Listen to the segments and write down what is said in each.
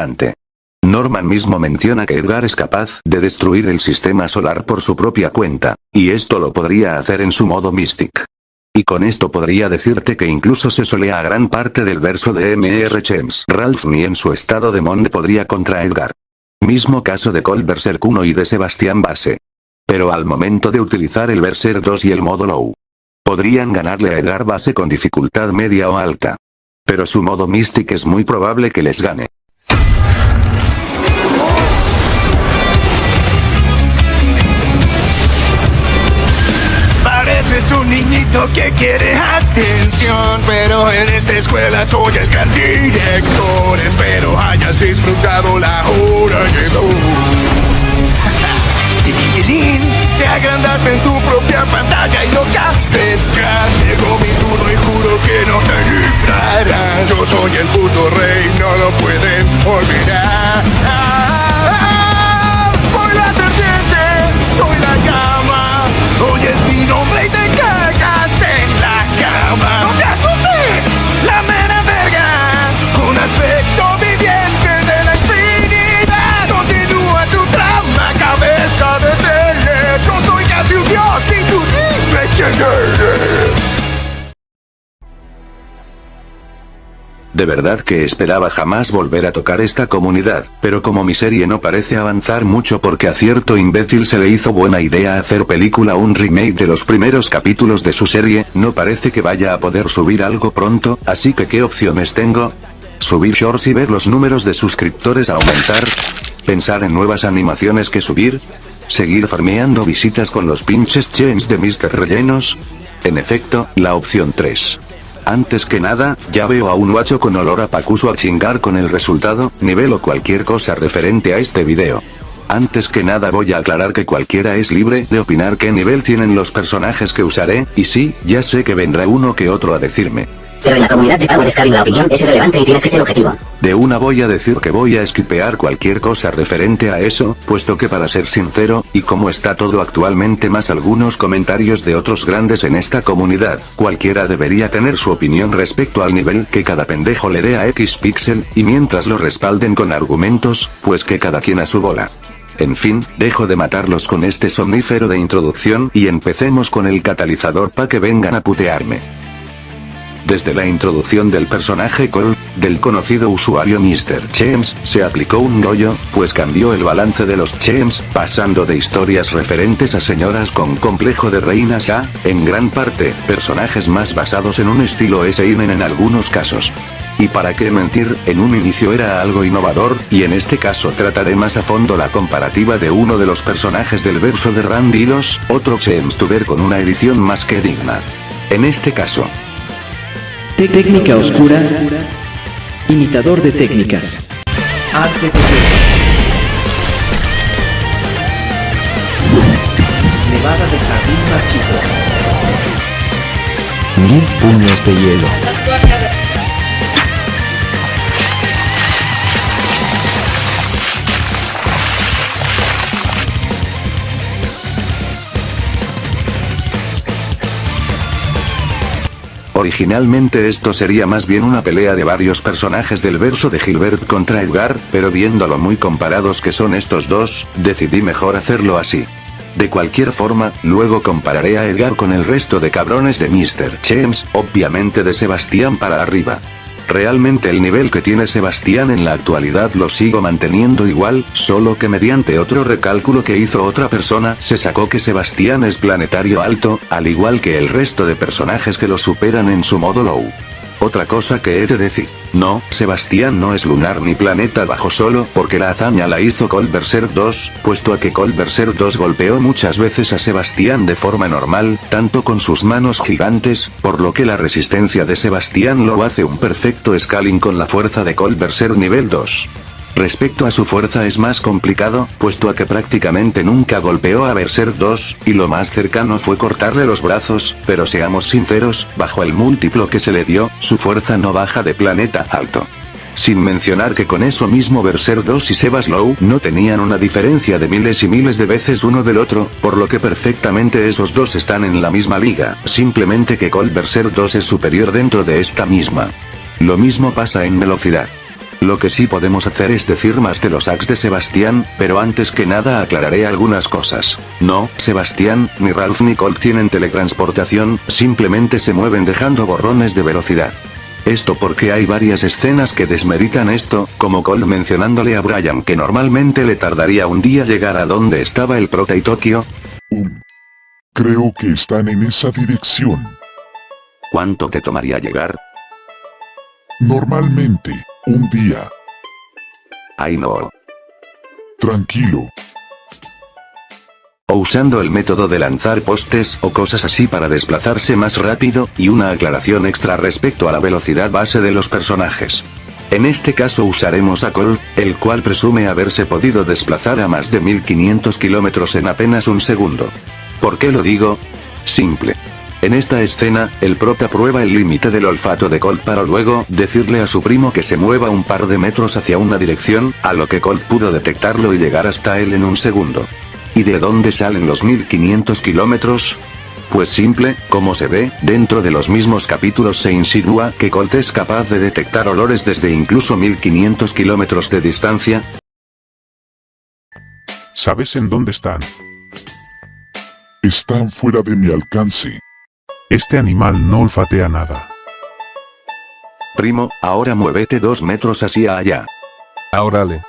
bastante. Norman mismo menciona que Edgar es capaz de destruir el sistema solar por su propia cuenta, y esto lo podría hacer en su modo Mystic. Y con esto podría decirte que incluso se solea gran parte del verso de M.R. James. Ralph ni en su estado de Monde podría contra Edgar. Mismo caso de Cold Berserk 1 y de Sebastián Base. Pero al momento de utilizar el Berserk 2 y el modo Low, podrían ganarle a Edgar Base con dificultad media o alta. Pero su modo Mystic es muy probable que les gane. Pareces un niñito que quiere atención, pero en esta escuela soy el gran director. Espero hayas disfrutado la hora llegó. Tilín, te agrandaste en tu propia pantalla y lo que haces ya llegó mi turno y juro que no te librarás. Yo soy el puto rey, no lo pueden olvidar. Soy la serpiente, soy la llama. Oyes mi nombre y te cagas en la cama. ¡No te asustes! ¡La mera verga! Un aspecto viviente de la infinidad. Continúa tu trama, cabeza de tele. Yo soy casi un dios y tú dime quién eres. De verdad que esperaba jamás volver a tocar esta comunidad, pero como mi serie no parece avanzar mucho porque a cierto imbécil se le hizo buena idea hacer película un remake de los primeros capítulos de su serie, no parece que vaya a poder subir algo pronto, así que ¿qué opciones tengo? Subir shorts y ver los números de suscriptores aumentar. Pensar en nuevas animaciones que subir. Seguir farmeando visitas con los pinches chains de Mr. Rellenos. En efecto, la opción 3. Antes que nada, ya veo a un guacho con olor a pacuso a chingar con el resultado, nivel o cualquier cosa referente a este video. Antes que nada voy a aclarar que cualquiera es libre de opinar qué nivel tienen los personajes que usaré, y sí, ya sé que vendrá uno que otro a decirme. Pero en la comunidad de Power Scaling la opinión es irrelevante y tienes que ser objetivo. De una voy a decir que voy a esquipear cualquier cosa referente a eso, puesto que para ser sincero, y como está todo actualmente más algunos comentarios de otros grandes en esta comunidad, cualquiera debería tener su opinión respecto al nivel que cada pendejo le dé a X pixel, y mientras lo respalden con argumentos, pues que cada quien a su bola. En fin, dejo de matarlos con este somnífero de introducción y empecemos con el catalizador pa' que vengan a putearme. Desde la introducción del personaje Cold, del conocido usuario Mr. James, se aplicó un rollo, pues cambió el balance de los James, pasando de historias referentes a señoras con complejo de reinas a, en gran parte, personajes más basados en un estilo seinen en algunos casos. Y para qué mentir, en un inicio era algo innovador, y en este caso trataré más a fondo la comparativa de uno de los personajes del verso de Randilos, otro James Tuber con una edición más que digna. En este caso, técnica oscura, imitador de técnicas. Arte Nevada de jardín marchito. 1000 puños de hielo. Originalmente esto sería más bien una pelea de varios personajes del verso de Gilbert contra Edgar, pero viendo lo muy comparados que son estos dos, decidí mejor hacerlo así. De cualquier forma, luego compararé a Edgar con el resto de cabrones de Mr. James, obviamente de Sebastián para arriba. Realmente el nivel que tiene Sebastián en la actualidad lo sigo manteniendo igual, solo que mediante otro recálculo que hizo otra persona se sacó que Sebastián es planetario alto, al igual que el resto de personajes que lo superan en su modo low. Otra cosa que he de decir, no, Sebastián no es lunar ni planeta bajo solo porque la hazaña la hizo Cold Berserk 2, puesto a que Cold Berserk 2 golpeó muchas veces a Sebastián de forma normal, tanto con sus manos gigantes, por lo que la resistencia de Sebastián lo hace un perfecto scaling con la fuerza de Cold Berserk nivel 2. Respecto a su fuerza es más complicado, puesto a que prácticamente nunca golpeó a Berserk 2, y lo más cercano fue cortarle los brazos, pero seamos sinceros, bajo el múltiplo que se le dio, su fuerza no baja de planeta alto. Sin mencionar que con eso mismo Berserk 2 y Sebas Low no tenían una diferencia de miles y miles de veces uno del otro, por lo que perfectamente esos dos están en la misma liga, simplemente que Cold Berserk 2 es superior dentro de esta misma. Lo mismo pasa en velocidad. Lo que sí podemos hacer es decir más de los hacks de Sebastián, pero antes que nada aclararé algunas cosas. No, Sebastián, ni Ralph ni Colt tienen teletransportación, simplemente se mueven dejando borrones de velocidad. Esto porque hay varias escenas que desmeritan esto, como Colt mencionándole a Brian que normalmente le tardaría un día llegar a donde estaba el prota y Tokio. Creo que están en esa dirección. ¿Cuánto te tomaría llegar? Normalmente, un día. Ay no. Tranquilo. O usando el método de lanzar postes o cosas así para desplazarse más rápido, y una aclaración extra respecto a la velocidad base de los personajes. En este caso usaremos a Colt, el cual presume haberse podido desplazar a más de 1500 kilómetros en apenas un segundo. ¿Por qué lo digo? Simple. En esta escena, el prota prueba el límite del olfato de Colt para luego decirle a su primo que se mueva un par de metros hacia una dirección, a lo que Colt pudo detectarlo y llegar hasta él en un segundo. ¿Y de dónde salen los 1500 kilómetros? Pues simple, como se ve, dentro de los mismos capítulos se insinúa que Colt es capaz de detectar olores desde incluso 1500 kilómetros de distancia. ¿Sabes en dónde están? Están fuera de mi alcance. Este animal no olfatea nada. Primo, ahora muévete 2 metros hacia allá. Órale.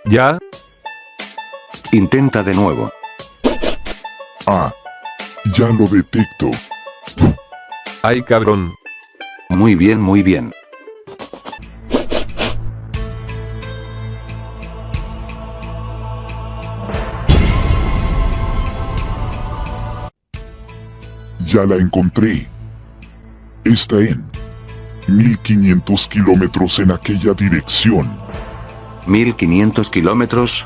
¿Ya? Intenta de nuevo. Ah. Ya lo detecto. Ay, cabrón. Muy bien, muy bien. Ya la encontré. Está en 1500 kilómetros en aquella dirección. 1500 kilómetros.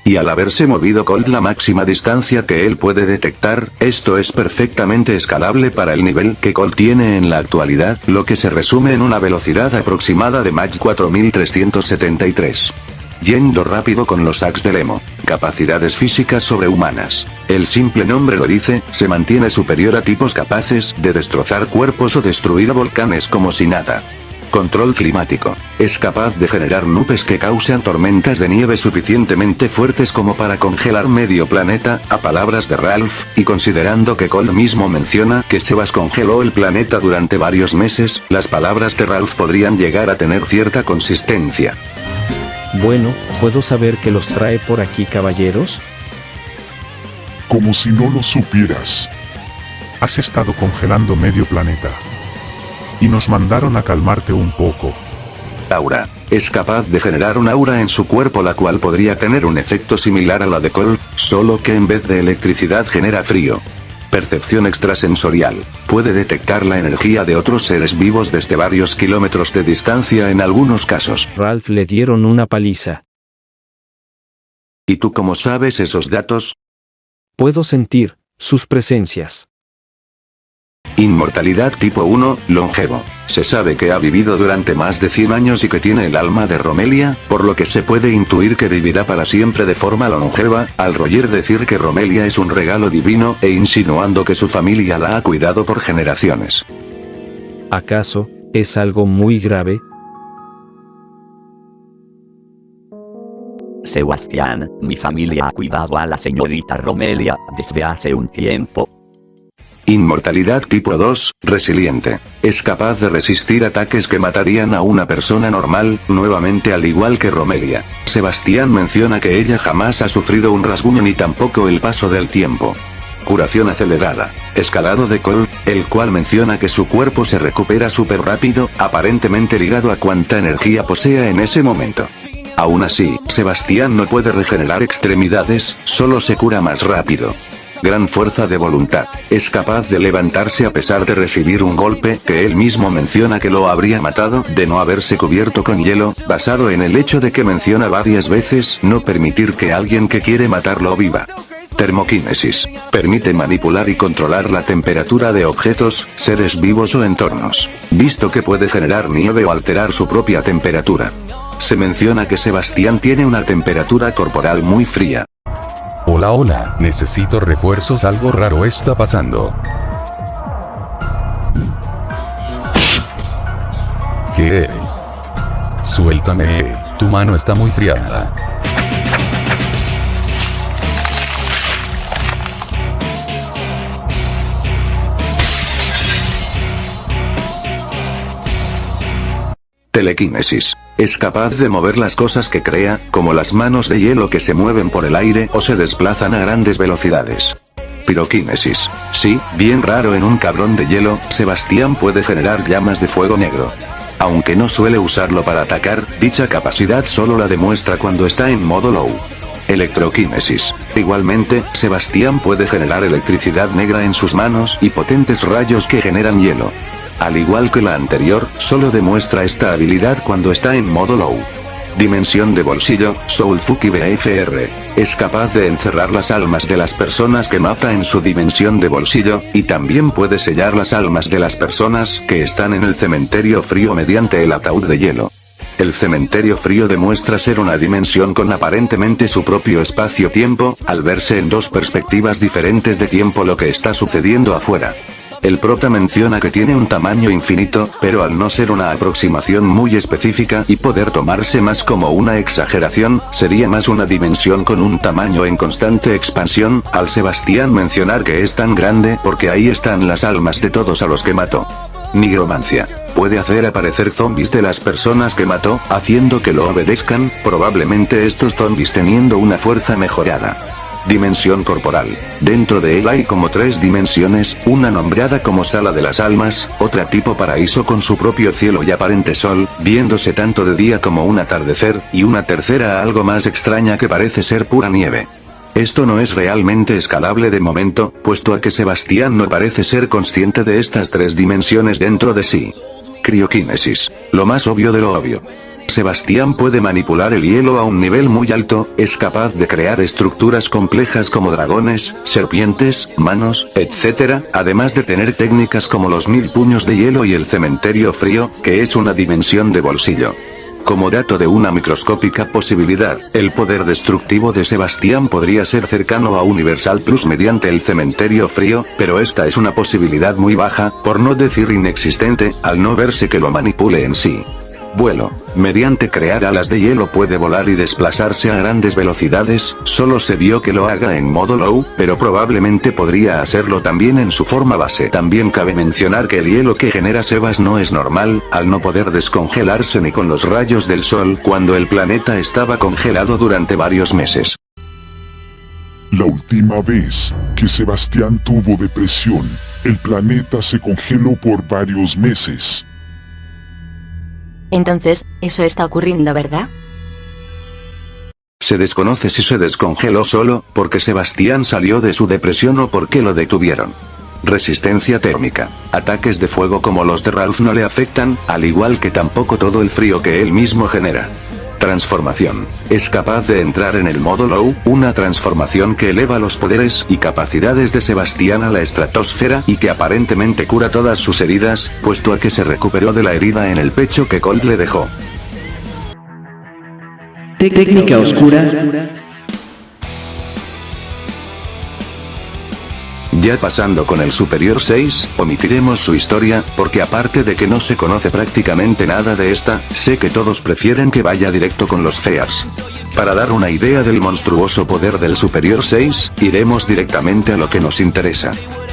Y al haberse movido Colt la máxima distancia que él puede detectar, esto es perfectamente escalable para el nivel que Colt tiene en la actualidad, lo que se resume en una velocidad aproximada de Mach 4373. Yendo rápido con los hacks del emo. Capacidades físicas sobrehumanas. El simple nombre lo dice, se mantiene superior a tipos capaces de destrozar cuerpos o destruir volcanes como si nada. Control climático. Es capaz de generar nubes que causan tormentas de nieve suficientemente fuertes como para congelar medio planeta, a palabras de Ralph, y considerando que Colt mismo menciona que Sebas congeló el planeta durante varios meses, las palabras de Ralph podrían llegar a tener cierta consistencia. Bueno, ¿puedo saber qué los trae por aquí, caballeros? Como si no lo supieras. Has estado congelando medio planeta. Y nos mandaron a calmarte un poco. Aura. Es capaz de generar un aura en su cuerpo la cual podría tener un efecto similar a la de Colt, solo que en vez de electricidad genera frío. Percepción extrasensorial. Puede detectar la energía de otros seres vivos desde varios kilómetros de distancia en algunos casos. Ralph le dieron una paliza. ¿Y tú cómo sabes esos datos? Puedo sentir sus presencias. Inmortalidad tipo 1, longevo. Se sabe que ha vivido durante más de 100 años y que tiene el alma de Romelia, por lo que se puede intuir que vivirá para siempre de forma longeva, al Roger decir que Romelia es un regalo divino e insinuando que su familia la ha cuidado por generaciones. ¿Acaso es algo muy grave? Sebastián, mi familia ha cuidado a la señorita Romelia desde hace un tiempo. Inmortalidad tipo 2, resiliente. Es capaz de resistir ataques que matarían a una persona normal, nuevamente al igual que Romelia. Sebastián menciona que ella jamás ha sufrido un rasguño ni tampoco el paso del tiempo. Curación acelerada. Escalado de Colt, el cual menciona que su cuerpo se recupera súper rápido, aparentemente ligado a cuanta energía posea en ese momento. Aún así, Sebastián no puede regenerar extremidades, solo se cura más rápido. Gran fuerza de voluntad. Es capaz de levantarse a pesar de recibir un golpe que él mismo menciona que lo habría matado de no haberse cubierto con hielo, basado en el hecho de que menciona varias veces no permitir que alguien que quiere matarlo viva. Termoquinesis. Permite manipular y controlar la temperatura de objetos, seres vivos o entornos. Visto que puede generar nieve o alterar su propia temperatura. Se menciona que Sebastián tiene una temperatura corporal muy fría. Hola, hola, necesito refuerzos, algo raro está pasando. ¿Qué? Suéltame, tu mano está muy friada. Telequinesis. Es capaz de mover las cosas que crea, como las manos de hielo que se mueven por el aire o se desplazan a grandes velocidades. Piroquinesis. Sí, bien raro en un cabrón de hielo, Sebastián puede generar llamas de fuego negro. Aunque no suele usarlo para atacar, dicha capacidad solo la demuestra cuando está en modo low. Electroquinesis. Igualmente, Sebastián puede generar electricidad negra en sus manos y potentes rayos que generan hielo. Al igual que la anterior, solo demuestra esta habilidad cuando está en modo low. Dimensión de bolsillo, Soulfuki BFR. Es capaz de encerrar las almas de las personas que mata en su dimensión de bolsillo, y también puede sellar las almas de las personas que están en el cementerio frío mediante el ataúd de hielo. El cementerio frío demuestra ser una dimensión con aparentemente su propio espacio-tiempo, al verse en dos perspectivas diferentes de tiempo lo que está sucediendo afuera. El prota menciona que tiene un tamaño infinito, pero al no ser una aproximación muy específica y poder tomarse más como una exageración, sería más una dimensión con un tamaño en constante expansión, al Sebastián mencionar que es tan grande porque ahí están las almas de todos a los que mató. Nigromancia. Puede hacer aparecer zombies de las personas que mató, haciendo que lo obedezcan, probablemente estos zombies teniendo una fuerza mejorada. Dimensión corporal. Dentro de él hay como 3 dimensiones, una nombrada como sala de las almas, otra tipo paraíso con su propio cielo y aparente sol, viéndose tanto de día como un atardecer, y una tercera algo más extraña que parece ser pura nieve. Esto no es realmente escalable de momento, puesto a que Sebastián no parece ser consciente de estas 3 dimensiones dentro de sí. Crioquinesis. Lo más obvio de lo obvio. Sebastián puede manipular el hielo a un nivel muy alto, es capaz de crear estructuras complejas como dragones, serpientes, manos, etc., además de tener técnicas como los 1000 puños de hielo y el cementerio frío, que es una dimensión de bolsillo. Como dato de una microscópica posibilidad, el poder destructivo de Sebastián podría ser cercano a Universal Plus mediante el cementerio frío, pero esta es una posibilidad muy baja, por no decir inexistente, al no verse que lo manipule en sí. Vuelo. Mediante crear alas de hielo puede volar y desplazarse a grandes velocidades, solo se vio que lo haga en modo low, pero probablemente podría hacerlo también en su forma base. También cabe mencionar que el hielo que genera Sebas no es normal, al no poder descongelarse ni con los rayos del sol cuando el planeta estaba congelado durante varios meses. La última vez que Sebastián tuvo depresión, el planeta se congeló por varios meses. Entonces, eso está ocurriendo, ¿verdad? Se desconoce si se descongeló solo, porque Sebastián salió de su depresión o porque lo detuvieron. Resistencia térmica. Ataques de fuego como los de Ralph no le afectan, al igual que tampoco todo el frío que él mismo genera. Transformación. Es capaz de entrar en el modo low, una transformación que eleva los poderes y capacidades de Sebastián a la estratosfera y que aparentemente cura todas sus heridas, puesto a que se recuperó de la herida en el pecho que Colt le dejó. Técnica oscura. Ya pasando con el Superior 6, omitiremos su historia, porque aparte de que no se conoce prácticamente nada de esta, sé que todos prefieren que vaya directo con los Fears. Para dar una idea del monstruoso poder del Superior 6, iremos directamente a lo que nos interesa.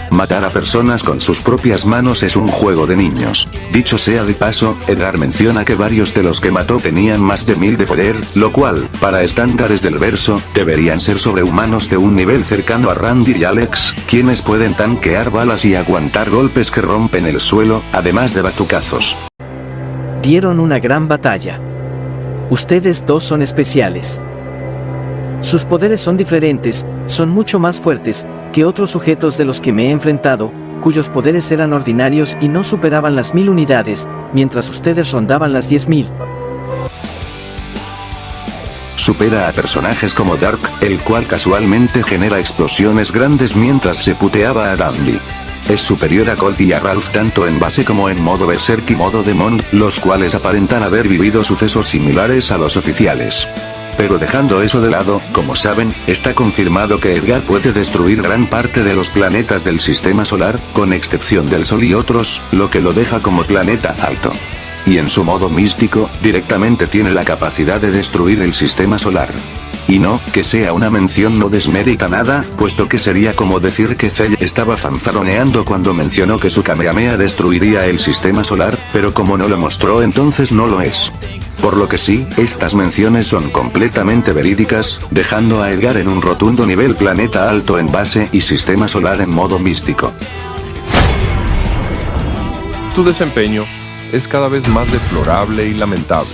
Matar a personas con sus propias manos es un juego de niños. Dicho sea de paso, Edgar menciona que varios de los que mató tenían más de 1000 de poder, lo cual, para estándares del verso, deberían ser sobrehumanos de un nivel cercano a Randy y Alex, quienes pueden tanquear balas y aguantar golpes que rompen el suelo, además de bazucazos. Dieron una gran batalla. Ustedes dos son especiales. Sus poderes son diferentes, son mucho más fuertes que otros sujetos de los que me he enfrentado, cuyos poderes eran ordinarios y no superaban las 1000 unidades, mientras ustedes rondaban las 10.000. Supera a personajes como Dark, el cual casualmente genera explosiones grandes mientras se puteaba a Dandy. Es superior a Colt y a Ralph tanto en base como en modo Berserk y modo Demon, los cuales aparentan haber vivido sucesos similares a los oficiales. Pero dejando eso de lado, como saben, está confirmado que Edgar puede destruir gran parte de los planetas del sistema solar, con excepción del Sol y otros, lo que lo deja como planeta alto. y en su modo místico, directamente tiene la capacidad de destruir el sistema solar. Y no, que sea una mención no desmerita nada, puesto que sería como decir que Cell estaba fanfaroneando cuando mencionó que su Kamehameha destruiría el sistema solar, pero como no lo mostró entonces no lo es. Por lo que sí, estas menciones son completamente verídicas, dejando a Edgar en un rotundo nivel planeta alto en base y sistema solar en modo místico. Tu desempeño es cada vez más deplorable y lamentable.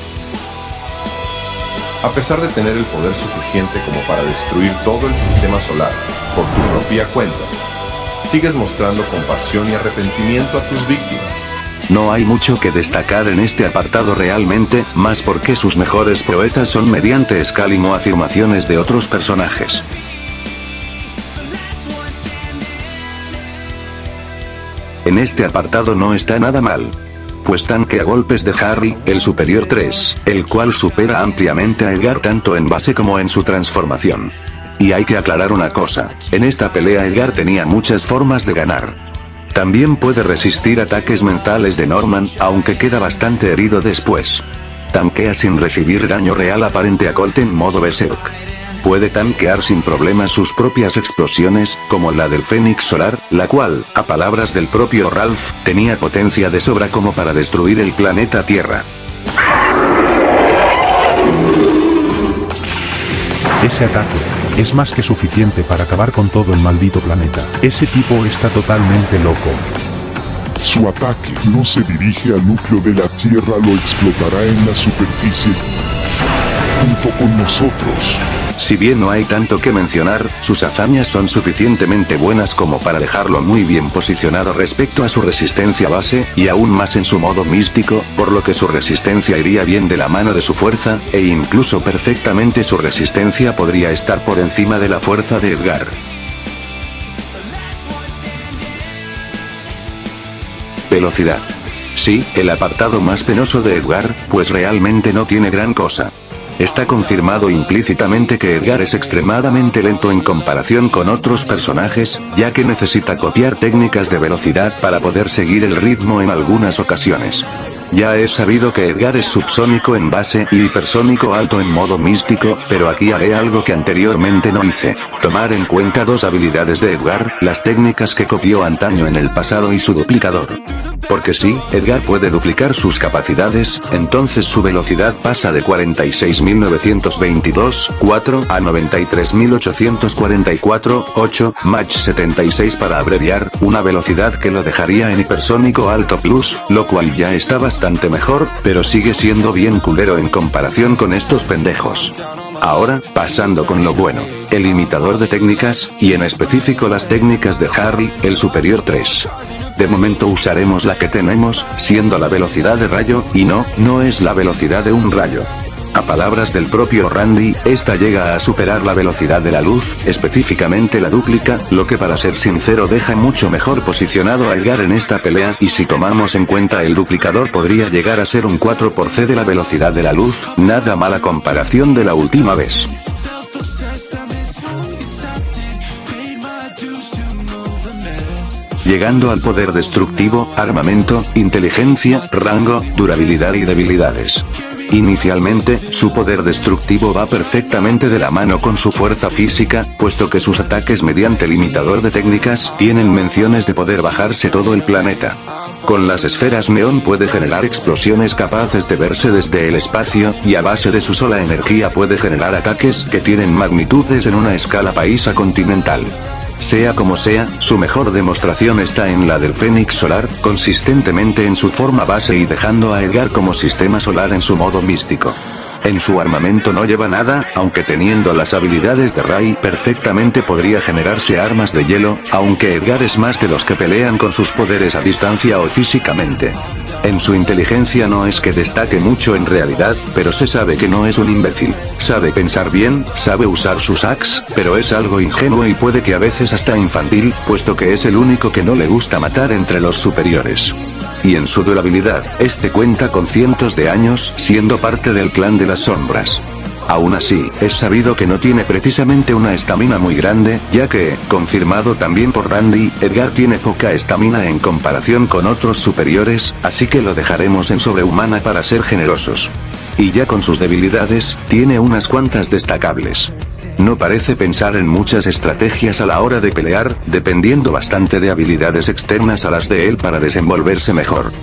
A pesar de tener el poder suficiente como para destruir todo el sistema solar, por tu propia cuenta, sigues mostrando compasión y arrepentimiento a tus víctimas. No hay mucho que destacar en este apartado realmente, más porque sus mejores proezas son mediante Scalim o afirmaciones de otros personajes. En este apartado no está nada mal. Pues tanque a golpes de Harry, el superior 3, el cual supera ampliamente a Edgar tanto en base como en su transformación. Y hay que aclarar una cosa, en esta pelea Edgar tenía muchas formas de ganar. También puede resistir ataques mentales de Norman, aunque queda bastante herido después. Tanquea sin recibir daño real aparente a Colt en modo Berserk. Puede tanquear sin problemas sus propias explosiones, como la del Fénix Solar, la cual, a palabras del propio Ralph, tenía potencia de sobra como para destruir el planeta Tierra. Ese ataque es más que suficiente para acabar con todo el maldito planeta. Ese tipo está totalmente loco. Su ataque no se dirige al núcleo de la Tierra, lo explotará en la superficie junto con nosotros. Si bien no hay tanto que mencionar, sus hazañas son suficientemente buenas como para dejarlo muy bien posicionado respecto a su resistencia base, y aún más en su modo místico, por lo que su resistencia iría bien de la mano de su fuerza, e incluso perfectamente su resistencia podría estar por encima de la fuerza de Edgar. Velocidad. Sí, el apartado más penoso de Edgar, pues realmente no tiene gran cosa. Está confirmado implícitamente que Edgar es extremadamente lento en comparación con otros personajes, ya que necesita copiar técnicas de velocidad para poder seguir el ritmo en algunas ocasiones. Ya es sabido que Edgar es subsónico en base y hipersónico alto en modo místico, pero aquí haré algo que anteriormente no hice. Tomar en cuenta dos habilidades de Edgar, las técnicas que copió antaño en el pasado y su duplicador. Porque si Edgar puede duplicar sus capacidades, entonces su velocidad pasa de 46.922,4 a 93.844,8, Mach 76 para abreviar, una velocidad que lo dejaría en hipersónico alto plus, lo cual ya está bastante mejor, pero sigue siendo bien culero en comparación con estos pendejos. Ahora, pasando con lo bueno, el imitador de técnicas, y en específico las técnicas de Harry, el superior 3. De momento usaremos la que tenemos, siendo la velocidad de rayo, y no es la velocidad de un rayo. A palabras del propio Randy, esta llega a superar la velocidad de la luz, específicamente la dúplica, lo que para ser sincero deja mucho mejor posicionado a Edgar en esta pelea, y si tomamos en cuenta el duplicador podría llegar a ser un 4×C de la velocidad de la luz, nada mala comparación de la última vez. Llegando al poder destructivo, armamento, inteligencia, rango, durabilidad y debilidades. Inicialmente, su poder destructivo va perfectamente de la mano con su fuerza física, puesto que sus ataques mediante limitador de técnicas tienen menciones de poder bajarse todo el planeta. Con las esferas neón puede generar explosiones capaces de verse desde el espacio, y a base de su sola energía puede generar ataques que tienen magnitudes en una escala paisa continental. Sea como sea, su mejor demostración está en la del Fénix Solar, consistentemente en su forma base y dejando a Edgar como sistema solar en su modo místico. En su armamento no lleva nada, aunque teniendo las habilidades de Ray perfectamente podría generarse armas de hielo, aunque Edgar es más de los que pelean con sus poderes a distancia o físicamente. En su inteligencia no es que destaque mucho en realidad, pero se sabe que no es un imbécil. Sabe pensar bien, sabe usar sus hacks, pero es algo ingenuo y puede que a veces hasta infantil, puesto que es el único que no le gusta matar entre los superiores. Y en su durabilidad, este cuenta con cientos de años, siendo parte del clan de las sombras. Aún así, es sabido que no tiene precisamente una estamina muy grande, ya que, confirmado también por Randy, Edgar tiene poca estamina en comparación con otros superiores, así que lo dejaremos en sobrehumana para ser generosos. Y ya con sus debilidades, tiene unas cuantas destacables. No parece pensar en muchas estrategias a la hora de pelear, dependiendo bastante de habilidades externas a las de él para desenvolverse mejor.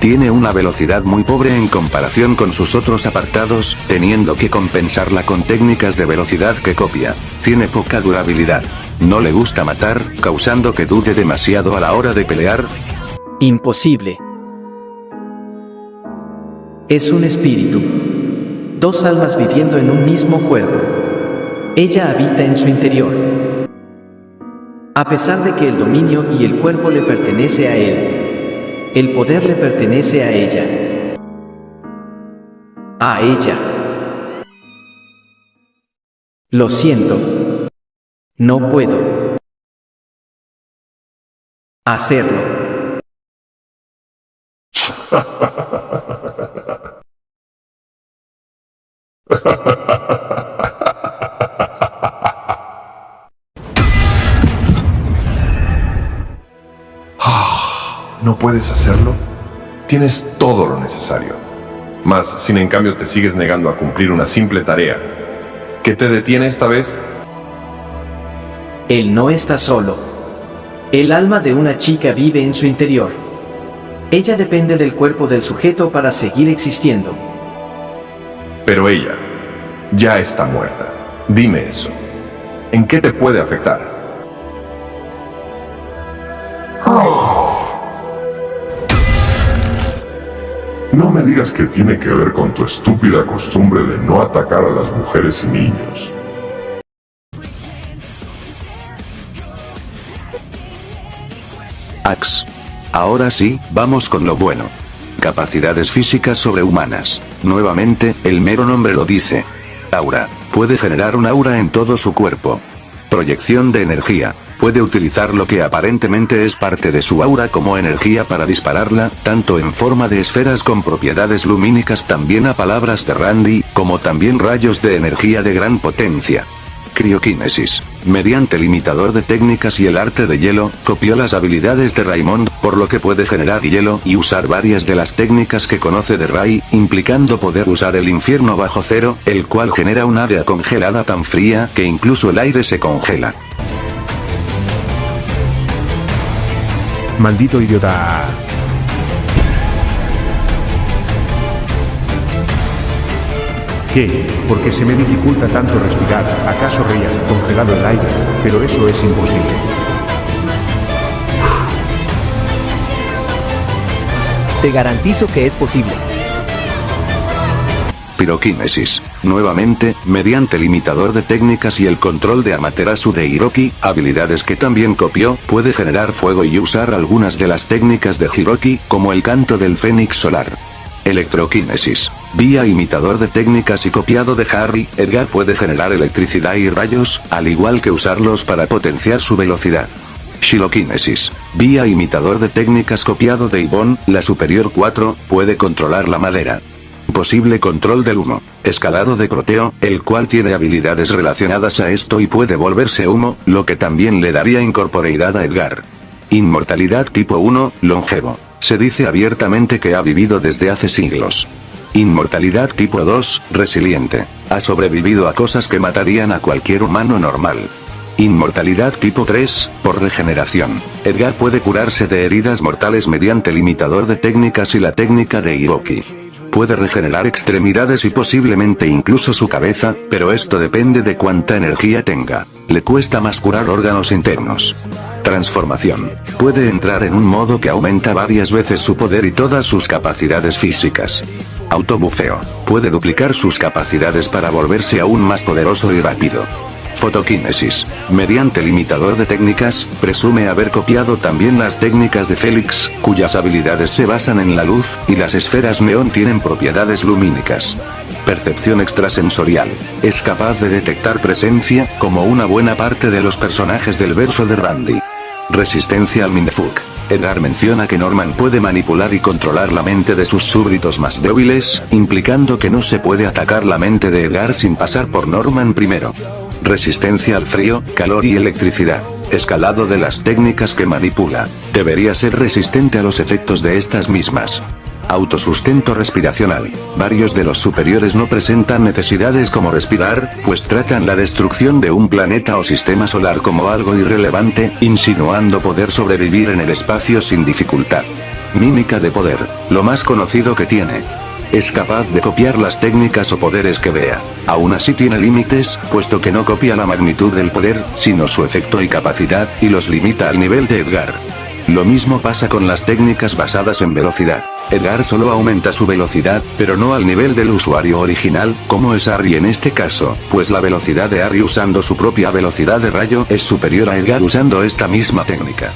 Tiene una velocidad muy pobre en comparación con sus otros apartados, teniendo que compensarla con técnicas de velocidad que copia. Tiene poca durabilidad. No le gusta matar, causando que dude demasiado a la hora de pelear. Imposible. Es un espíritu. Dos almas viviendo en un mismo cuerpo. Ella habita en su interior. A pesar de que el dominio y el cuerpo le pertenece a él, el poder le pertenece a ella. A ella. Lo siento. No puedo hacerlo. ¿No puedes hacerlo? Tienes todo lo necesario. Mas, sin en cambio te sigues negando a cumplir una simple tarea. ¿Qué te detiene esta vez? Él no está solo. El alma de una chica vive en su interior. Ella depende del cuerpo del sujeto para seguir existiendo. Pero ella ya está muerta. Dime eso. ¿En qué te puede afectar? No me digas que tiene que ver con tu estúpida costumbre de no atacar a las mujeres y niños. Ax. Ahora sí, vamos con lo bueno. Capacidades físicas sobrehumanas. Nuevamente, el mero nombre lo dice. Aura. Puede generar un aura en todo su cuerpo. Proyección de energía. Puede utilizar lo que aparentemente es parte de su aura como energía para dispararla, tanto en forma de esferas con propiedades lumínicas también a palabras de Randy, como también rayos de energía de gran potencia. Crioquinesis. Mediante el imitador de técnicas y el arte de hielo, copió las habilidades de Raymond, por lo que puede generar hielo y usar varias de las técnicas que conoce de Ray, implicando poder usar el infierno bajo cero, el cual genera un área congelada tan fría que incluso el aire se congela. Maldito idiota. ¿Qué? ¿Por qué se me dificulta tanto respirar? ¿Acaso reír congelado el aire? Pero eso es imposible. Te garantizo que es posible. Piroquinesis. Nuevamente, mediante el imitador de técnicas y el control de Amaterasu de Hiroki, habilidades que también copió, puede generar fuego y usar algunas de las técnicas de Hiroki, como el canto del fénix solar. Electroquinesis. Vía imitador de técnicas y copiado de Harry, Edgar puede generar electricidad y rayos, al igual que usarlos para potenciar su velocidad. Shiloquinesis. Vía imitador de técnicas copiado de Yvonne, la superior 4, puede controlar la madera. Posible control del humo. Escalado de Croteo, el cual tiene habilidades relacionadas a esto y puede volverse humo, lo que también le daría incorporeidad a Edgar. Inmortalidad tipo 1, longevo. Se dice abiertamente que ha vivido desde hace siglos. Inmortalidad tipo 2, resiliente. Ha sobrevivido a cosas que matarían a cualquier humano normal. Inmortalidad tipo 3, por regeneración. Edgar puede curarse de heridas mortales mediante el imitador de técnicas y la técnica de Hiroki. Puede regenerar extremidades y posiblemente incluso su cabeza, pero esto depende de cuánta energía tenga. Le cuesta más curar órganos internos. Transformación. Puede entrar en un modo que aumenta varias veces su poder y todas sus capacidades físicas. Autobufeo. Puede duplicar sus capacidades para volverse aún más poderoso y rápido. Fotoquinesis. Mediante el imitador de técnicas, presume haber copiado también las técnicas de Félix, cuyas habilidades se basan en la luz, y las esferas neón tienen propiedades lumínicas. Percepción extrasensorial. Es capaz de detectar presencia, como una buena parte de los personajes del verso de Randy. Resistencia al Mindfuck. Edgar menciona que Norman puede manipular y controlar la mente de sus súbditos más débiles, implicando que no se puede atacar la mente de Edgar sin pasar por Norman primero. Resistencia al frío, calor y electricidad. Escalado de las técnicas que manipula. Debería ser resistente a los efectos de estas mismas. Autosustento respiracional. Varios de los superiores no presentan necesidades como respirar, pues tratan la destrucción de un planeta o sistema solar como algo irrelevante, insinuando poder sobrevivir en el espacio sin dificultad. Mímica de poder, lo más conocido que tiene. Es capaz de copiar las técnicas o poderes que vea. Aún así tiene límites, puesto que no copia la magnitud del poder, sino su efecto y capacidad, y los limita al nivel de Edgar. Lo mismo pasa con las técnicas basadas en velocidad. Edgar solo aumenta su velocidad, pero no al nivel del usuario original, como es Harry en este caso, pues la velocidad de Harry usando su propia velocidad de rayo es superior a Edgar usando esta misma técnica.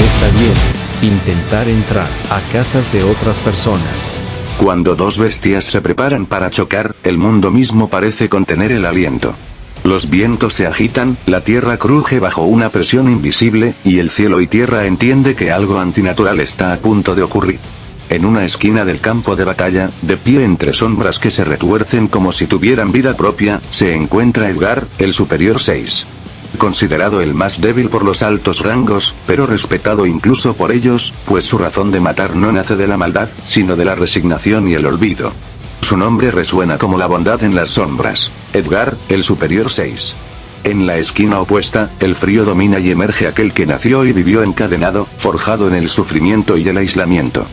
Está bien intentar entrar a casas de otras personas. Cuando dos bestias se preparan para chocar, el mundo mismo parece contener el aliento. Los vientos se agitan, la tierra cruje bajo una presión invisible, y el cielo y tierra entiende que algo antinatural está a punto de ocurrir. En una esquina del campo de batalla, de pie entre sombras que se retuercen como si tuvieran vida propia, se encuentra Edgar, el superior 6. Considerado el más débil por los altos rangos, pero respetado incluso por ellos, pues su razón de matar no nace de la maldad, sino de la resignación y el olvido. Su nombre resuena como la bondad en las sombras. Edgar, el superior 6. En la esquina opuesta, el frío domina y emerge aquel que nació y vivió encadenado, forjado en el sufrimiento y el aislamiento.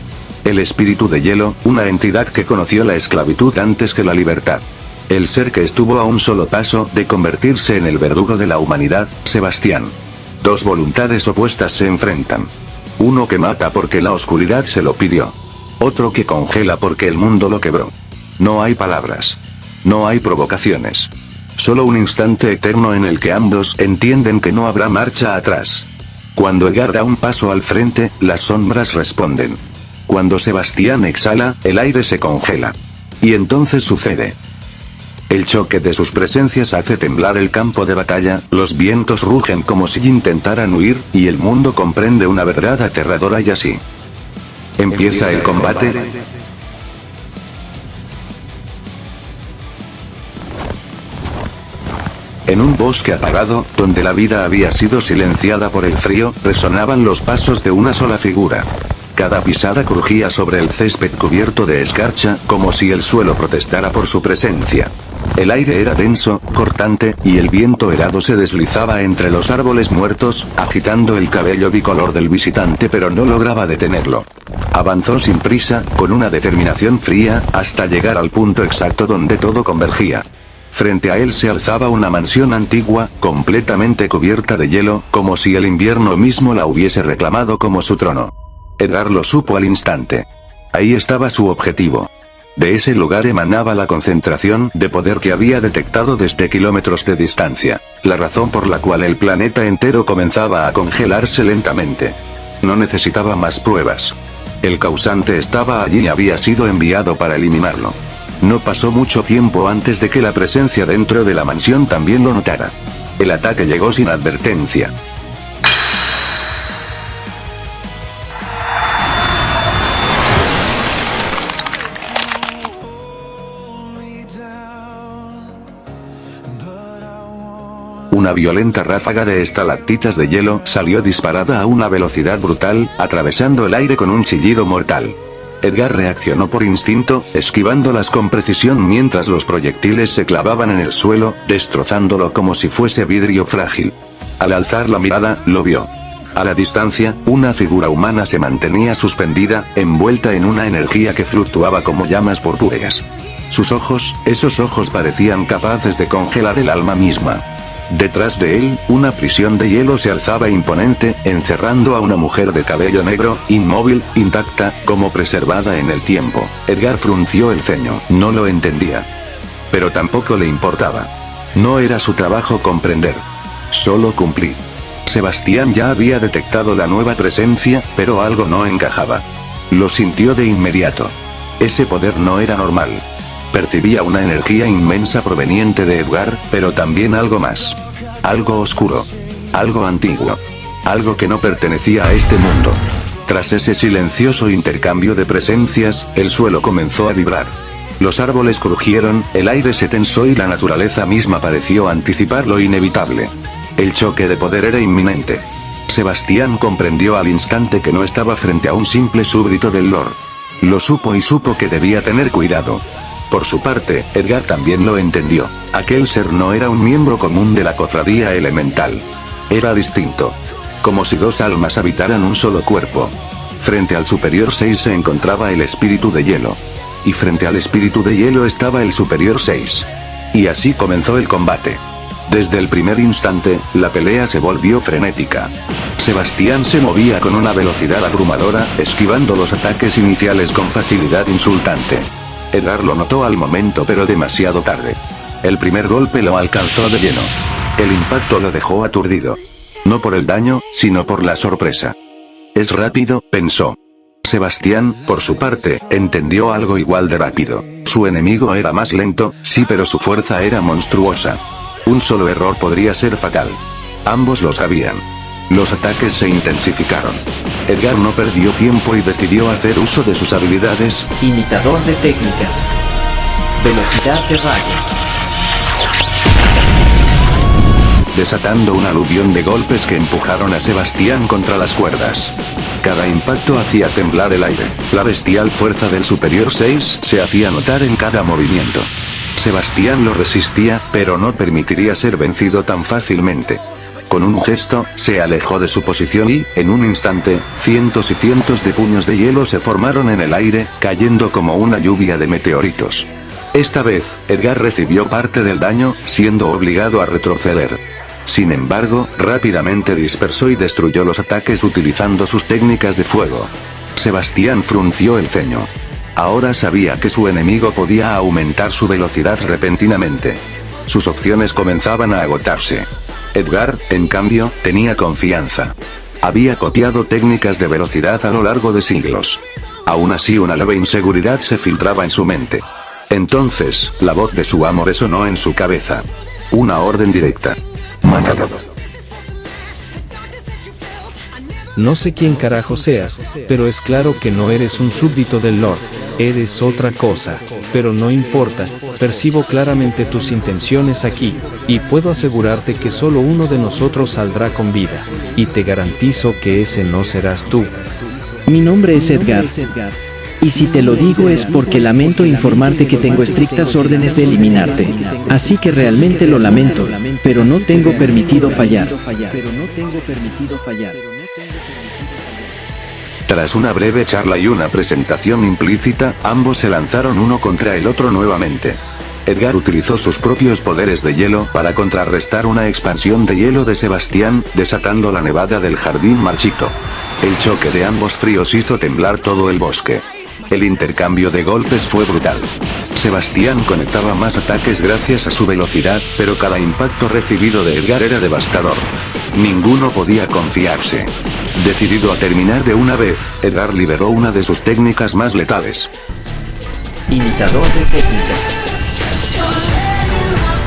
El espíritu de hielo, una entidad que conoció la esclavitud antes que la libertad. El ser que estuvo a un solo paso de convertirse en el verdugo de la humanidad, Sebastián. Dos voluntades opuestas se enfrentan. Uno que mata porque la oscuridad se lo pidió. Otro que congela porque el mundo lo quebró. No hay palabras. No hay provocaciones. Solo un instante eterno en el que ambos entienden que no habrá marcha atrás. Cuando Edgar da un paso al frente, las sombras responden. Cuando Sebastián exhala, el aire se congela. Y entonces sucede. El choque de sus presencias hace temblar el campo de batalla, los vientos rugen como si intentaran huir, y el mundo comprende una verdad aterradora y así. Empieza el combate. En un bosque apagado, donde la vida había sido silenciada por el frío, resonaban los pasos de una sola figura. Cada pisada crujía sobre el césped cubierto de escarcha, como si el suelo protestara por su presencia. El aire era denso, cortante, y el viento helado se deslizaba entre los árboles muertos, agitando el cabello bicolor del visitante, pero no lograba detenerlo. Avanzó sin prisa, con una determinación fría, hasta llegar al punto exacto donde todo convergía. Frente a él se alzaba una mansión antigua, completamente cubierta de hielo, como si el invierno mismo la hubiese reclamado como su trono. Edgar lo supo al instante. Ahí estaba su objetivo. De ese lugar emanaba la concentración de poder que había detectado desde kilómetros de distancia, la razón por la cual el planeta entero comenzaba a congelarse lentamente. No necesitaba más pruebas. El causante estaba allí y había sido enviado para eliminarlo. No pasó mucho tiempo antes de que la presencia dentro de la mansión también lo notara. El ataque llegó sin advertencia. Una violenta ráfaga de estalactitas de hielo salió disparada a una velocidad brutal, atravesando el aire con un chillido mortal. Edgar reaccionó por instinto, esquivándolas con precisión mientras los proyectiles se clavaban en el suelo, destrozándolo como si fuese vidrio frágil. Al alzar la mirada, lo vio. A la distancia, una figura humana se mantenía suspendida, envuelta en una energía que fluctuaba como llamas purpúreas. Sus ojos, esos ojos parecían capaces de congelar el alma misma. Detrás de él, una prisión de hielo se alzaba imponente, encerrando a una mujer de cabello negro, inmóvil, intacta, como preservada en el tiempo. Edgar frunció el ceño, no lo entendía. Pero tampoco le importaba. No era su trabajo comprender. Solo cumplí. Sebastián ya había detectado la nueva presencia, pero algo no encajaba. Lo sintió de inmediato. Ese poder no era normal. Percibía una energía inmensa proveniente de Edgar, pero también algo más. Algo oscuro. Algo antiguo. Algo que no pertenecía a este mundo. Tras ese silencioso intercambio de presencias, el suelo comenzó a vibrar. Los árboles crujieron, el aire se tensó y la naturaleza misma pareció anticipar lo inevitable. El choque de poder era inminente. Sebastián comprendió al instante que no estaba frente a un simple súbdito del Lord. Lo supo y supo que debía tener cuidado. Por su parte, Edgar también lo entendió. Aquel ser no era un miembro común de la cofradía elemental. Era distinto. Como si dos almas habitaran un solo cuerpo. Frente al Superior 6 se encontraba el Espíritu de Hielo. Y frente al Espíritu de Hielo estaba el Superior 6. Y así comenzó el combate. Desde el primer instante, la pelea se volvió frenética. Sebastián se movía con una velocidad abrumadora, esquivando los ataques iniciales con facilidad insultante. Edgar lo notó al momento pero demasiado tarde. El primer golpe lo alcanzó de lleno. El impacto lo dejó aturdido. No por el daño, sino por la sorpresa. Es rápido, pensó. Sebastián, por su parte, entendió algo igual de rápido. Su enemigo era más lento, sí, pero su fuerza era monstruosa. Un solo error podría ser fatal. Ambos lo sabían. Los ataques se intensificaron. Edgar no perdió tiempo y decidió hacer uso de sus habilidades. Imitador de técnicas. Velocidad de rayo. Desatando un aluvión de golpes que empujaron a Sebastián contra las cuerdas. Cada impacto hacía temblar el aire. La bestial fuerza del Superior 6 se hacía notar en cada movimiento. Sebastián lo resistía, pero no permitiría ser vencido tan fácilmente. Con un gesto, se alejó de su posición y, en un instante, cientos y cientos de puños de hielo se formaron en el aire, cayendo como una lluvia de meteoritos. Esta vez, Edgar recibió parte del daño, siendo obligado a retroceder. Sin embargo, rápidamente dispersó y destruyó los ataques utilizando sus técnicas de fuego. Sebastián frunció el ceño. Ahora sabía que su enemigo podía aumentar su velocidad repentinamente. Sus opciones comenzaban a agotarse. Edgar, en cambio, tenía confianza. Había copiado técnicas de velocidad a lo largo de siglos. Aún así, una leve inseguridad se filtraba en su mente. Entonces, la voz de su amo resonó en su cabeza. Una orden directa. Mátalo. No sé quién carajo seas, pero es claro que no eres un súbdito del Lord. Eres otra cosa, pero no importa, percibo claramente tus intenciones aquí, y puedo asegurarte que solo uno de nosotros saldrá con vida, y te garantizo que ese no serás tú. Mi nombre es Edgar. Y si te lo digo es porque lamento informarte que tengo estrictas órdenes de eliminarte. Así que realmente lo lamento, pero no tengo permitido fallar. Tras una breve charla y una presentación implícita, ambos se lanzaron uno contra el otro nuevamente. Edgar utilizó sus propios poderes de hielo para contrarrestar una expansión de hielo de Sebastián, desatando la nevada del jardín marchito. El choque de ambos fríos hizo temblar todo el bosque. El intercambio de golpes fue brutal. Sebastián conectaba más ataques gracias a su velocidad, pero cada impacto recibido de Edgar era devastador. Ninguno podía confiarse. Decidido a terminar de una vez, Edgar liberó una de sus técnicas más letales. Imitador de técnicas.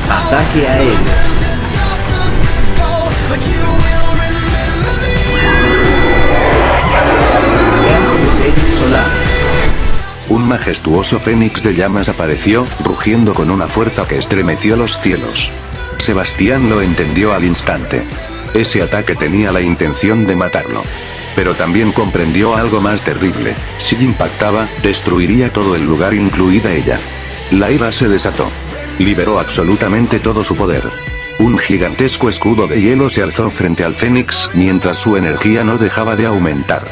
Ataque aéreo. Solar. Un majestuoso fénix de llamas apareció, rugiendo con una fuerza que estremeció los cielos. Sebastián lo entendió al instante. Ese ataque tenía la intención de matarlo. Pero también comprendió algo más terrible. Si impactaba, destruiría todo el lugar, incluida ella. La ira se desató. Liberó absolutamente todo su poder. Un gigantesco escudo de hielo se alzó frente al Fénix mientras su energía no dejaba de aumentar.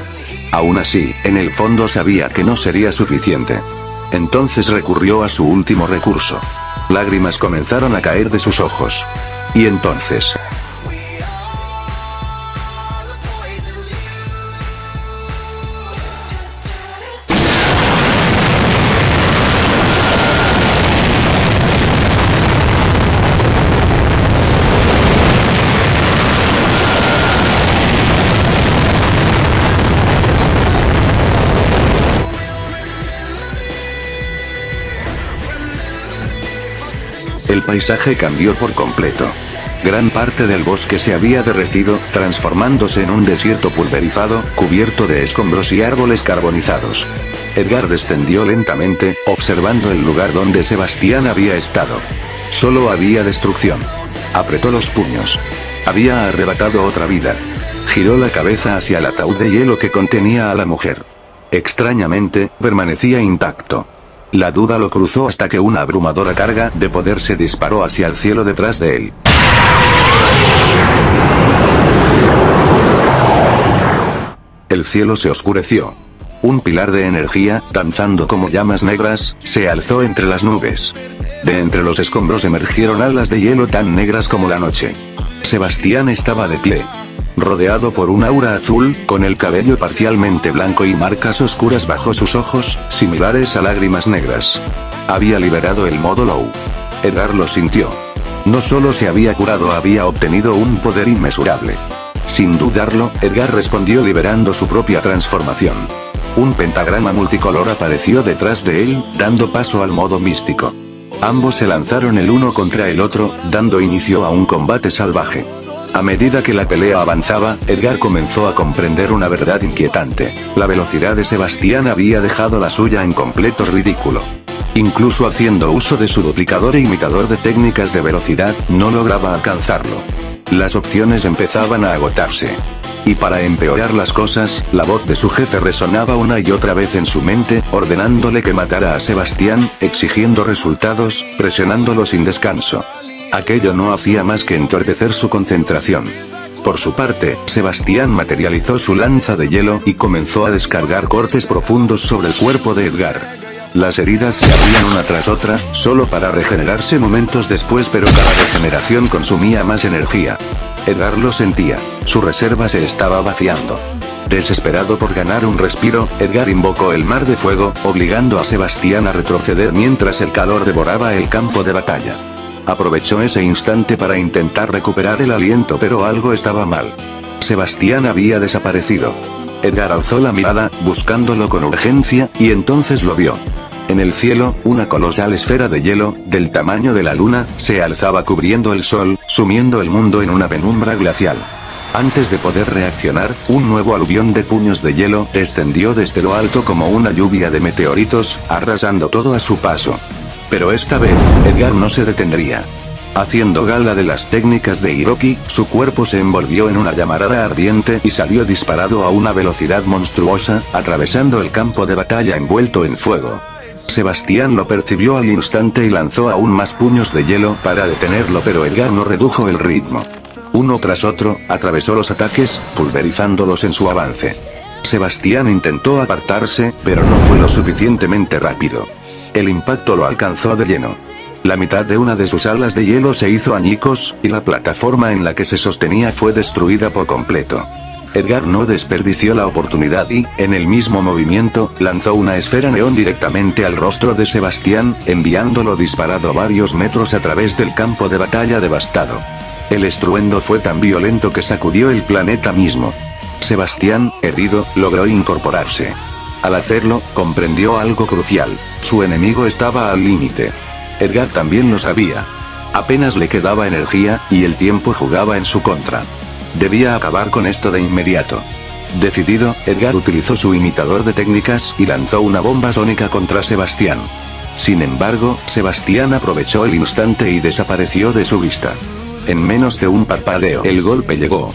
Aún así, en el fondo sabía que no sería suficiente. Entonces recurrió a su último recurso. Lágrimas comenzaron a caer de sus ojos. Y entonces... El paisaje cambió por completo. Gran parte del bosque se había derretido, transformándose en un desierto pulverizado, cubierto de escombros y árboles carbonizados. Edgar descendió lentamente, observando el lugar donde Sebastián había estado. Solo había destrucción. Apretó los puños. Había arrebatado otra vida. Giró la cabeza hacia el ataúd de hielo que contenía a la mujer. Extrañamente, permanecía intacto. La duda lo cruzó hasta que una abrumadora carga de poder se disparó hacia el cielo detrás de él. El cielo se oscureció. Un pilar de energía, danzando como llamas negras, se alzó entre las nubes. De entre los escombros emergieron alas de hielo tan negras como la noche. Sebastián estaba de pie. Rodeado por un aura azul, con el cabello parcialmente blanco y marcas oscuras bajo sus ojos, similares a lágrimas negras. Había liberado el modo Low. Edgar lo sintió. No solo se había curado, había obtenido un poder inmesurable. Sin dudarlo, Edgar respondió liberando su propia transformación. Un pentagrama multicolor apareció detrás de él, dando paso al modo místico. Ambos se lanzaron el uno contra el otro, dando inicio a un combate salvaje. A medida que la pelea avanzaba, Edgar comenzó a comprender una verdad inquietante. La velocidad de Sebastián había dejado la suya en completo ridículo. Incluso haciendo uso de su duplicador e imitador de técnicas de velocidad, no lograba alcanzarlo. Las opciones empezaban a agotarse. Y para empeorar las cosas, la voz de su jefe resonaba una y otra vez en su mente, ordenándole que matara a Sebastián, exigiendo resultados, presionándolo sin descanso. Aquello no hacía más que entorpecer su concentración. Por su parte, Sebastián materializó su lanza de hielo y comenzó a descargar cortes profundos sobre el cuerpo de Edgar. Las heridas se abrían una tras otra, solo para regenerarse momentos después, pero cada regeneración consumía más energía. Edgar lo sentía, su reserva se estaba vaciando. Desesperado por ganar un respiro, Edgar invocó el mar de fuego, obligando a Sebastián a retroceder mientras el calor devoraba el campo de batalla. Aprovechó ese instante para intentar recuperar el aliento, pero algo estaba mal. Sebastián había desaparecido. Edgar alzó la mirada, buscándolo con urgencia, y entonces lo vio. En el cielo, una colosal esfera de hielo, del tamaño de la luna, se alzaba cubriendo el sol, sumiendo el mundo en una penumbra glacial. Antes de poder reaccionar, un nuevo aluvión de puños de hielo descendió desde lo alto como una lluvia de meteoritos, arrasando todo a su paso. Pero esta vez, Edgar no se detendría. Haciendo gala de las técnicas de Hiroki, su cuerpo se envolvió en una llamarada ardiente y salió disparado a una velocidad monstruosa, atravesando el campo de batalla envuelto en fuego. Sebastián lo percibió al instante y lanzó aún más puños de hielo para detenerlo, pero Edgar no redujo el ritmo. Uno tras otro, atravesó los ataques, pulverizándolos en su avance. Sebastián intentó apartarse, pero no fue lo suficientemente rápido. El impacto lo alcanzó de lleno. La mitad de una de sus alas de hielo se hizo añicos, y la plataforma en la que se sostenía fue destruida por completo. Edgar no desperdició la oportunidad y, en el mismo movimiento, lanzó una esfera neón directamente al rostro de Sebastián, enviándolo disparado varios metros a través del campo de batalla devastado. El estruendo fue tan violento que sacudió el planeta mismo. Sebastián, herido, logró incorporarse. Al hacerlo, comprendió algo crucial. Su enemigo estaba al límite. Edgar también lo sabía. Apenas le quedaba energía, y el tiempo jugaba en su contra. Debía acabar con esto de inmediato. Decidido, Edgar utilizó su imitador de técnicas y lanzó una bomba sónica contra Sebastián. Sin embargo, Sebastián aprovechó el instante y desapareció de su vista. En menos de un parpadeo, el golpe llegó.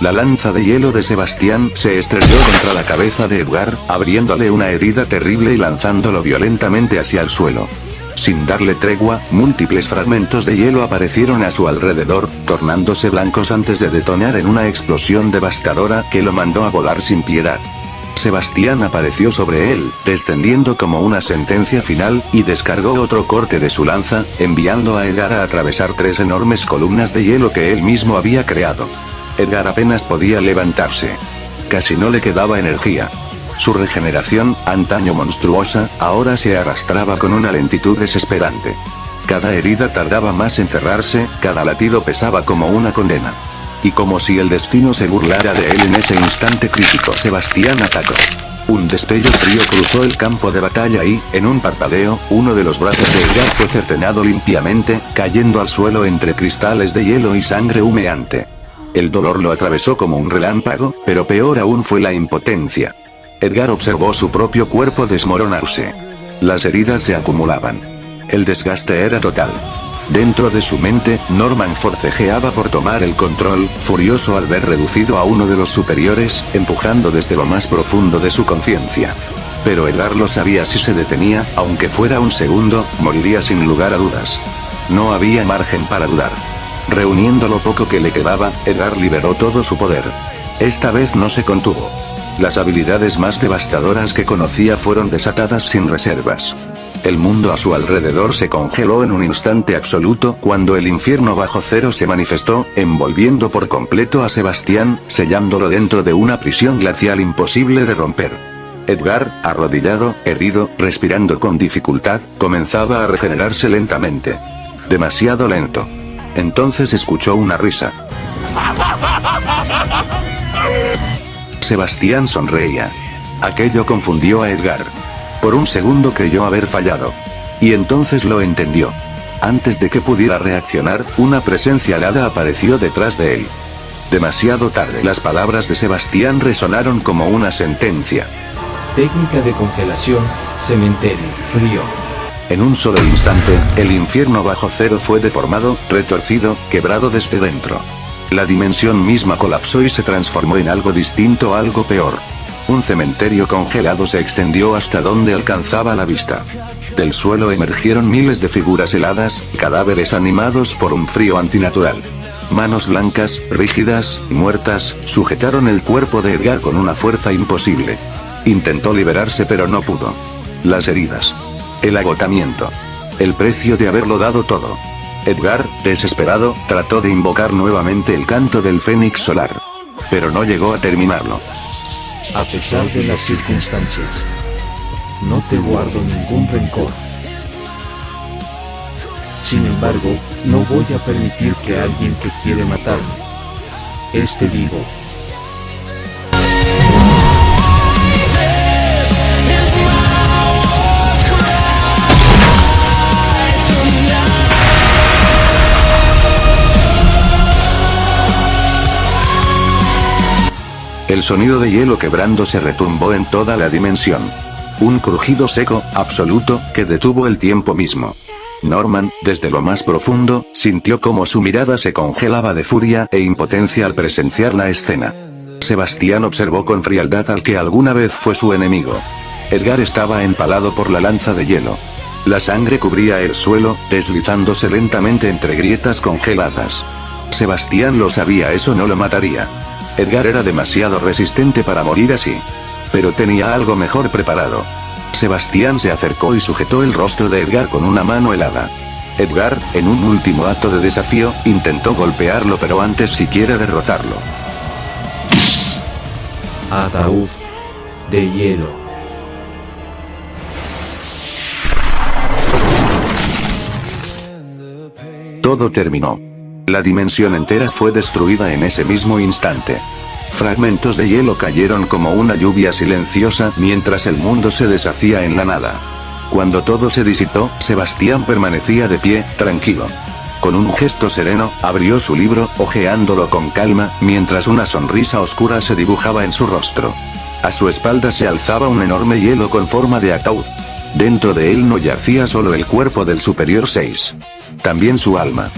La lanza de hielo de Sebastián se estrelló contra la cabeza de Edgar, abriéndole una herida terrible y lanzándolo violentamente hacia el suelo. Sin darle tregua, múltiples fragmentos de hielo aparecieron a su alrededor, tornándose blancos antes de detonar en una explosión devastadora que lo mandó a volar sin piedad. Sebastián apareció sobre él, descendiendo como una sentencia final, y descargó otro corte de su lanza, enviando a Edgar a atravesar 3 enormes columnas de hielo que él mismo había creado. Edgar apenas podía levantarse. Casi no le quedaba energía. Su regeneración, antaño monstruosa, ahora se arrastraba con una lentitud desesperante. Cada herida tardaba más en cerrarse, cada latido pesaba como una condena. Y como si el destino se burlara de él en ese instante crítico, Sebastián atacó. Un destello frío cruzó el campo de batalla y, en un parpadeo, uno de los brazos de Edgar fue cercenado limpiamente, cayendo al suelo entre cristales de hielo y sangre humeante. El dolor lo atravesó como un relámpago, pero peor aún fue la impotencia. Edgar observó su propio cuerpo desmoronarse. Las heridas se acumulaban. El desgaste era total. Dentro de su mente, Norman forcejeaba por tomar el control, furioso al ver reducido a uno de los superiores, empujando desde lo más profundo de su conciencia. Pero Edgar lo sabía: si se detenía, aunque fuera un segundo, moriría sin lugar a dudas. No había margen para dudar. Reuniendo lo poco que le quedaba, Edgar liberó todo su poder. Esta vez no se contuvo. Las habilidades más devastadoras que conocía fueron desatadas sin reservas. El mundo a su alrededor se congeló en un instante absoluto cuando el infierno bajo cero se manifestó, envolviendo por completo a Sebastián, sellándolo dentro de una prisión glacial imposible de romper. Edgar, arrodillado, herido, respirando con dificultad, comenzaba a regenerarse lentamente. Demasiado lento. Entonces escuchó una risa. Sebastián sonreía. Aquello confundió a Edgar. Por un segundo creyó haber fallado. Y entonces lo entendió. Antes de que pudiera reaccionar, una presencia alada apareció detrás de él. Demasiado tarde. Las palabras de Sebastián resonaron como una sentencia. Técnica de congelación, cementerio, frío. En un solo instante, el infierno bajo cero fue deformado, retorcido, quebrado desde dentro. La dimensión misma colapsó y se transformó en algo distinto, algo peor. Un cementerio congelado se extendió hasta donde alcanzaba la vista. Del suelo emergieron miles de figuras heladas, cadáveres animados por un frío antinatural. Manos blancas, rígidas, muertas, sujetaron el cuerpo de Edgar con una fuerza imposible. Intentó liberarse pero no pudo. Las heridas. El agotamiento. El precio de haberlo dado todo. Edgar, desesperado, trató de invocar nuevamente el canto del Fénix solar. Pero no llegó a terminarlo. A pesar de las circunstancias, no te guardo ningún rencor. Sin embargo, no voy a permitir que alguien que quiere matarme esté vivo. El sonido de hielo quebrándose retumbó en toda la dimensión. Un crujido seco, absoluto, que detuvo el tiempo mismo. Norman, desde lo más profundo, sintió como su mirada se congelaba de furia e impotencia al presenciar la escena. Sebastián observó con frialdad al que alguna vez fue su enemigo. Edgar estaba empalado por la lanza de hielo. La sangre cubría el suelo, deslizándose lentamente entre grietas congeladas. Sebastián lo sabía, eso no lo mataría. Edgar era demasiado resistente para morir así. Pero tenía algo mejor preparado. Sebastián se acercó y sujetó el rostro de Edgar con una mano helada. Edgar, en un último acto de desafío, intentó golpearlo pero antes siquiera de rozarlo. Ataúd de hielo. Todo terminó. La dimensión entera fue destruida en ese mismo instante. Fragmentos de hielo cayeron como una lluvia silenciosa mientras el mundo se deshacía en la nada. Cuando todo se disipó, Sebastián permanecía de pie, tranquilo. Con un gesto sereno, abrió su libro, hojeándolo con calma, mientras una sonrisa oscura se dibujaba en su rostro. A su espalda se alzaba un enorme hielo con forma de ataúd. Dentro de él no yacía solo el cuerpo del Superior 6. También su alma.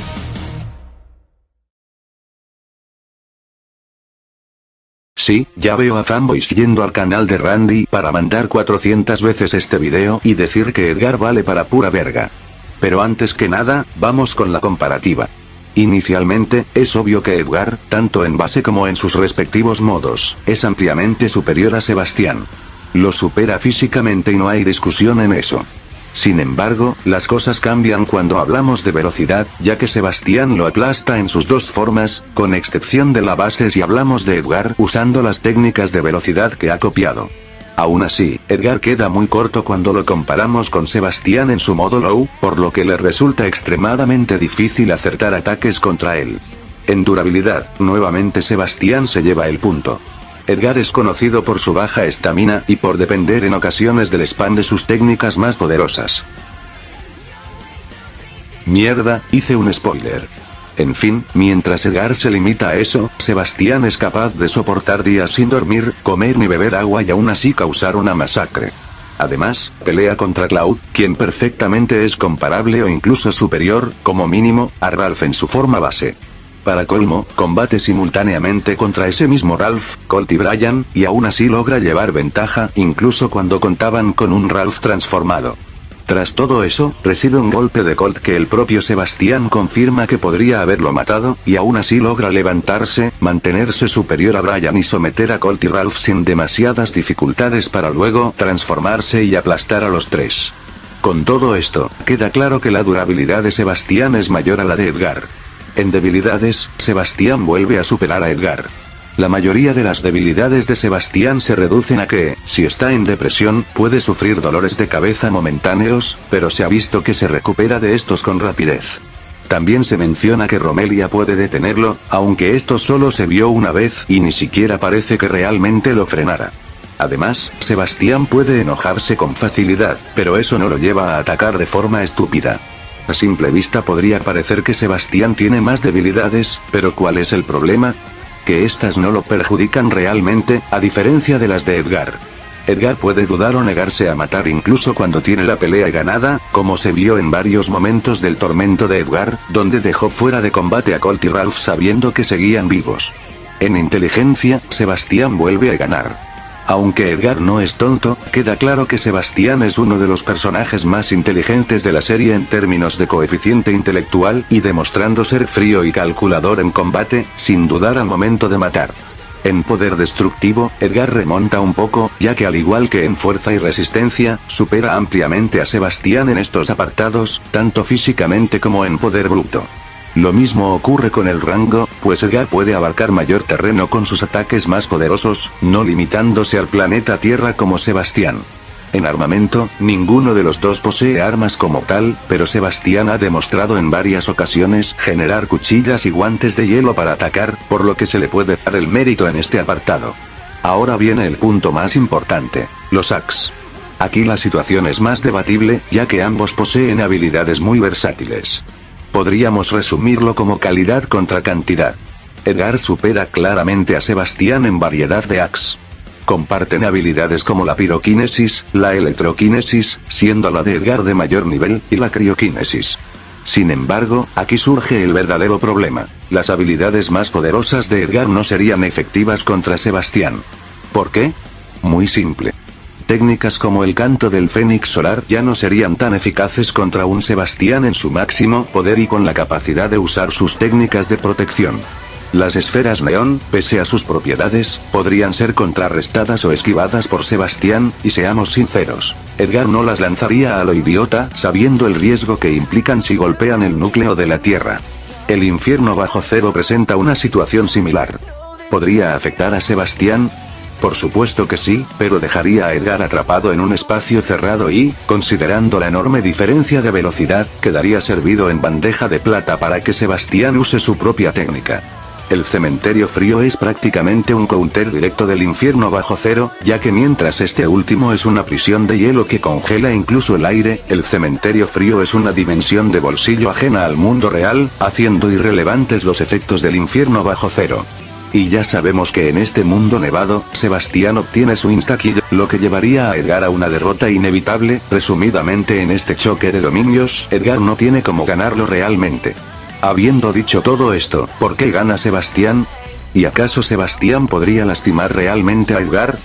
Sí, ya veo a fanboys yendo al canal de Randy para mandar 400 veces este video y decir que Edgar vale para pura verga. Pero antes que nada, vamos con la comparativa. Inicialmente, es obvio que Edgar, tanto en base como en sus respectivos modos, es ampliamente superior a Sebastián. Lo supera físicamente y no hay discusión en eso. Sin embargo, las cosas cambian cuando hablamos de velocidad, ya que Sebastián lo aplasta en sus dos formas, con excepción de la base si hablamos de Edgar usando las técnicas de velocidad que ha copiado. Aún así, Edgar queda muy corto cuando lo comparamos con Sebastián en su modo low, por lo que le resulta extremadamente difícil acertar ataques contra él. En durabilidad, nuevamente Sebastián se lleva el punto. Edgar es conocido por su baja estamina y por depender en ocasiones del spam de sus técnicas más poderosas. Mierda, hice un spoiler. En fin, mientras Edgar se limita a eso, Sebastián es capaz de soportar días sin dormir, comer ni beber agua y aún así causar una masacre. Además, pelea contra Cloud, quien perfectamente es comparable o incluso superior, como mínimo, a Ralph en su forma base. Para colmo, combate simultáneamente contra ese mismo Ralph, Colt y Brian, y aún así logra llevar ventaja, incluso cuando contaban con un Ralph transformado. Tras todo eso, recibe un golpe de Colt que el propio Sebastián confirma que podría haberlo matado, y aún así logra levantarse, mantenerse superior a Brian y someter a Colt y Ralph sin demasiadas dificultades para luego transformarse y aplastar a los tres. Con todo esto, queda claro que la durabilidad de Sebastián es mayor a la de Edgar. En debilidades, Sebastián vuelve a superar a Edgar. La mayoría de las debilidades de Sebastián se reducen a que, si está en depresión, puede sufrir dolores de cabeza momentáneos, pero se ha visto que se recupera de estos con rapidez. También se menciona que Romelia puede detenerlo, aunque esto solo se vio una vez y ni siquiera parece que realmente lo frenara. Además, Sebastián puede enojarse con facilidad, pero eso no lo lleva a atacar de forma estúpida. A simple vista podría parecer que Sebastián tiene más debilidades, pero ¿cuál es el problema? Que estas no lo perjudican realmente, a diferencia de las de Edgar. Edgar puede dudar o negarse a matar incluso cuando tiene la pelea ganada, como se vio en varios momentos del tormento de Edgar, donde dejó fuera de combate a Colt y Ralph sabiendo que seguían vivos. En inteligencia, Sebastián vuelve a ganar. Aunque Edgar no es tonto, queda claro que Sebastián es uno de los personajes más inteligentes de la serie en términos de coeficiente intelectual y demostrando ser frío y calculador en combate, sin dudar al momento de matar. En poder destructivo, Edgar remonta un poco, ya que al igual que en fuerza y resistencia, supera ampliamente a Sebastián en estos apartados, tanto físicamente como en poder bruto. Lo mismo ocurre con el rango, pues Edgar puede abarcar mayor terreno con sus ataques más poderosos, no limitándose al planeta Tierra como Sebastián. En armamento, ninguno de los dos posee armas como tal, pero Sebastián ha demostrado en varias ocasiones generar cuchillas y guantes de hielo para atacar, por lo que se le puede dar el mérito en este apartado. Ahora viene el punto más importante, los hacks. Aquí la situación es más debatible, ya que ambos poseen habilidades muy versátiles. Podríamos resumirlo como calidad contra cantidad. Edgar supera claramente a Sebastián en variedad de hacks. Comparten habilidades como la piroquinesis, la electroquinesis, siendo la de Edgar de mayor nivel, y la crioquinesis. Sin embargo, aquí surge el verdadero problema. Las habilidades más poderosas de Edgar no serían efectivas contra Sebastián. ¿Por qué? Muy simple. Técnicas como el canto del Fénix Solar ya no serían tan eficaces contra un Sebastián en su máximo poder y con la capacidad de usar sus técnicas de protección. Las esferas neón, pese a sus propiedades, podrían ser contrarrestadas o esquivadas por Sebastián, y seamos sinceros, Edgar no las lanzaría a lo idiota, sabiendo el riesgo que implican si golpean el núcleo de la Tierra. El infierno bajo cero presenta una situación similar. ¿Podría afectar a Sebastián? Por supuesto que sí, pero dejaría a Edgar atrapado en un espacio cerrado y, considerando la enorme diferencia de velocidad, quedaría servido en bandeja de plata para que Sebastián use su propia técnica. El cementerio frío es prácticamente un counter directo del infierno bajo cero, ya que mientras este último es una prisión de hielo que congela incluso el aire, el cementerio frío es una dimensión de bolsillo ajena al mundo real, haciendo irrelevantes los efectos del infierno bajo cero. Y ya sabemos que en este mundo nevado, Sebastián obtiene su insta-kill, lo que llevaría a Edgar a una derrota inevitable. Resumidamente, en este choque de dominios, Edgar no tiene cómo ganarlo realmente. Habiendo dicho todo esto, ¿por qué gana Sebastián? ¿Y acaso Sebastián podría lastimar realmente a Edgar?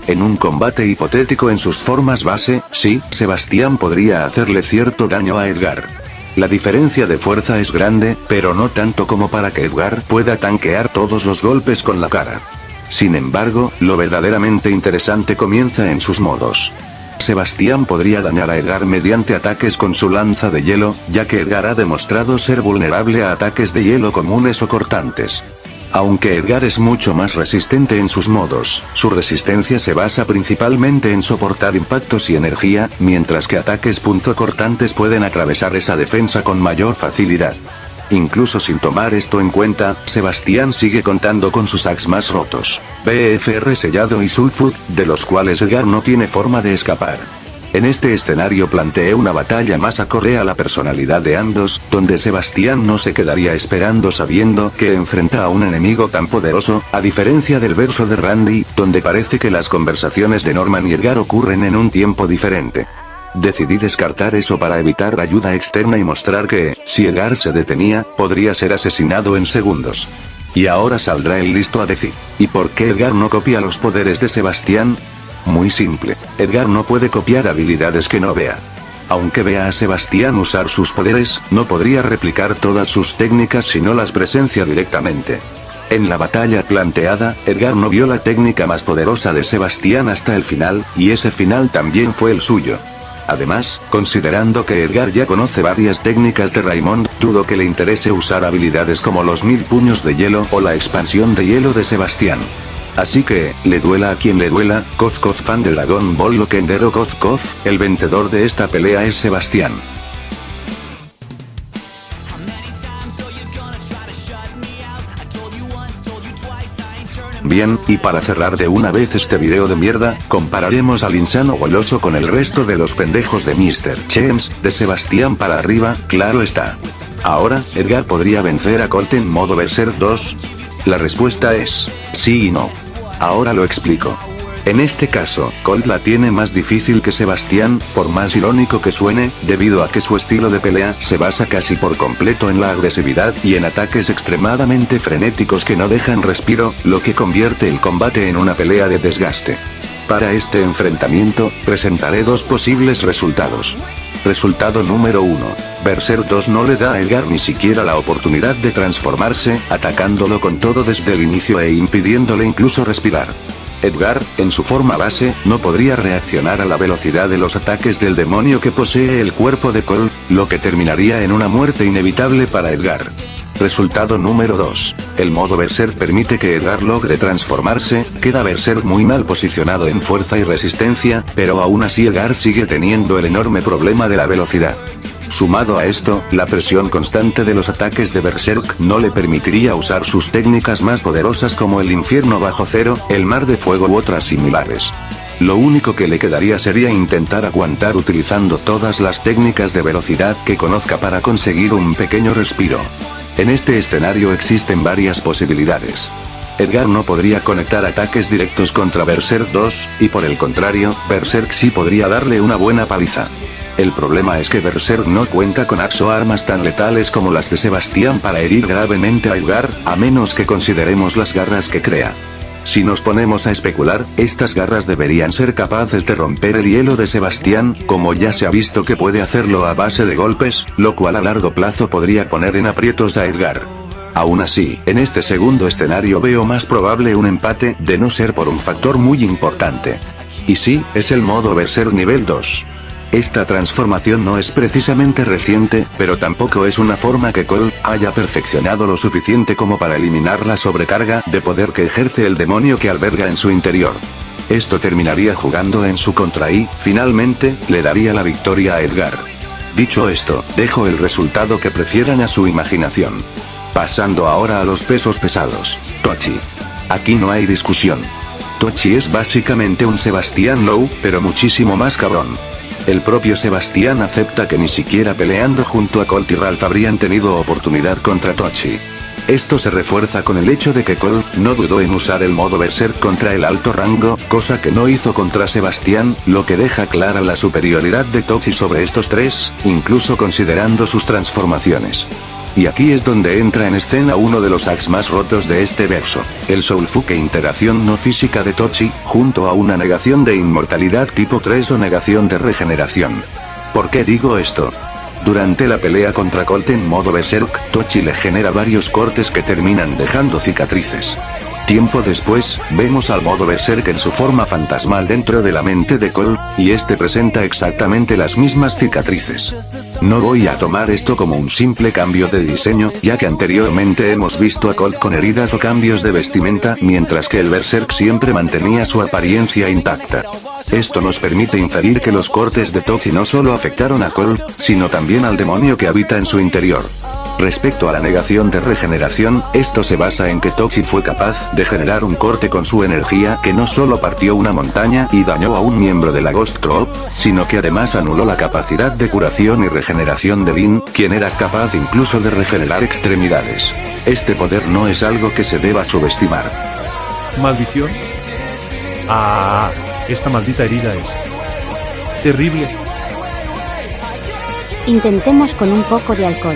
En un combate hipotético en sus formas base, sí, Sebastián podría hacerle cierto daño a Edgar. La diferencia de fuerza es grande, pero no tanto como para que Edgar pueda tanquear todos los golpes con la cara. Sin embargo, lo verdaderamente interesante comienza en sus modos. Sebastián podría dañar a Edgar mediante ataques con su lanza de hielo, ya que Edgar ha demostrado ser vulnerable a ataques de hielo comunes o cortantes. Aunque Edgar es mucho más resistente en sus modos, su resistencia se basa principalmente en soportar impactos y energía, mientras que ataques punzocortantes pueden atravesar esa defensa con mayor facilidad. Incluso sin tomar esto en cuenta, Sebastián sigue contando con sus hacks más rotos, BFR sellado y Sulfut, de los cuales Edgar no tiene forma de escapar. En este escenario planteé una batalla más acorde a la personalidad de ambos, donde Sebastián no se quedaría esperando sabiendo que enfrenta a un enemigo tan poderoso, a diferencia del verso de Randy, donde parece que las conversaciones de Norman y Edgar ocurren en un tiempo diferente. Decidí descartar eso para evitar ayuda externa y mostrar que, si Edgar se detenía, podría ser asesinado en segundos. Y ahora saldrá el listo a decir, ¿y por qué Edgar no copia los poderes de Sebastián? Muy simple, Edgar no puede copiar habilidades que no vea. Aunque vea a Sebastián usar sus poderes, no podría replicar todas sus técnicas si no las presencia directamente. En la batalla planteada, Edgar no vio la técnica más poderosa de Sebastián hasta el final, y ese final también fue el suyo. Además, considerando que Edgar ya conoce varias técnicas de Raymond, dudo que le interese usar habilidades como los 1000 puños de hielo o la expansión de hielo de Sebastián. Así que, le duela a quien le duela, Koz Koz fan de Dragon Ball Loquendero Koz Koz, el vencedor de esta pelea es Sebastián. Bien, y para cerrar de una vez este video de mierda, compararemos al insano goloso con el resto de los pendejos de Mr. Chems, de Sebastián para arriba, claro está. Ahora, ¿Edgar podría vencer a Colt en modo Berserk 2? La respuesta es, sí y no. Ahora lo explico. En este caso, Colt la tiene más difícil que Sebastián, por más irónico que suene, debido a que su estilo de pelea se basa casi por completo en la agresividad y en ataques extremadamente frenéticos que no dejan respiro, lo que convierte el combate en una pelea de desgaste. Para este enfrentamiento, presentaré dos posibles resultados. Resultado número 1. Berserk 2 no le da a Edgar ni siquiera la oportunidad de transformarse, atacándolo con todo desde el inicio e impidiéndole incluso respirar. Edgar, en su forma base, no podría reaccionar a la velocidad de los ataques del demonio que posee el cuerpo de Colt, lo que terminaría en una muerte inevitable para Edgar. Resultado número 2. El modo Berserk permite que Edgar logre transformarse, queda Berserk muy mal posicionado en fuerza y resistencia, pero aún así Edgar sigue teniendo el enorme problema de la velocidad. Sumado a esto, la presión constante de los ataques de Berserk no le permitiría usar sus técnicas más poderosas como el infierno bajo cero, el mar de fuego u otras similares. Lo único que le quedaría sería intentar aguantar utilizando todas las técnicas de velocidad que conozca para conseguir un pequeño respiro. En este escenario existen varias posibilidades. Edgar no podría conectar ataques directos contra Berserk 2, y por el contrario, Berserk sí podría darle una buena paliza. El problema es que Berserk no cuenta con hacks o armas tan letales como las de Sebastián para herir gravemente a Edgar, a menos que consideremos las garras que crea. Si nos ponemos a especular, estas garras deberían ser capaces de romper el hielo de Sebastián, como ya se ha visto que puede hacerlo a base de golpes, lo cual a largo plazo podría poner en aprietos a Edgar. Aún así, en este segundo escenario veo más probable un empate, de no ser por un factor muy importante. Y sí, es el modo Berserk nivel 2. Esta transformación no es precisamente reciente, pero tampoco es una forma que Colt haya perfeccionado lo suficiente como para eliminar la sobrecarga de poder que ejerce el demonio que alberga en su interior. Esto terminaría jugando en su contra y, finalmente, le daría la victoria a Edgar. Dicho esto, dejo el resultado que prefieran a su imaginación. Pasando ahora a los pesos pesados. Tochi. Aquí no hay discusión. Tochi es básicamente un Sebastián Low, pero muchísimo más cabrón. El propio Sebastián acepta que ni siquiera peleando junto a Colt y Ralph habrían tenido oportunidad contra Tochi. Esto se refuerza con el hecho de que Colt no dudó en usar el modo Berserk contra el alto rango, cosa que no hizo contra Sebastián, lo que deja clara la superioridad de Tochi sobre estos tres, incluso considerando sus transformaciones. Y aquí es donde entra en escena uno de los hacks más rotos de este verso. El Soulfuke interacción no física de Tochi, junto a una negación de inmortalidad tipo 3 o negación de regeneración. ¿Por qué digo esto? Durante la pelea contra Colt en modo Berserk, Tochi le genera varios cortes que terminan dejando cicatrices. Tiempo después, vemos al modo Berserk en su forma fantasmal dentro de la mente de Colt, y este presenta exactamente las mismas cicatrices. No voy a tomar esto como un simple cambio de diseño, ya que anteriormente hemos visto a Colt con heridas o cambios de vestimenta, mientras que el Berserk siempre mantenía su apariencia intacta. Esto nos permite inferir que los cortes de Tochi no solo afectaron a Colt, sino también al demonio que habita en su interior. Respecto a la negación de regeneración, esto se basa en que Tochi fue capaz de generar un corte con su energía que no solo partió una montaña y dañó a un miembro de la Ghost Troupe, sino que además anuló la capacidad de curación y regeneración de Lin, quien era capaz incluso de regenerar extremidades. Este poder no es algo que se deba subestimar. ¿Maldición? Esta maldita herida es terrible. Intentemos con un poco de alcohol.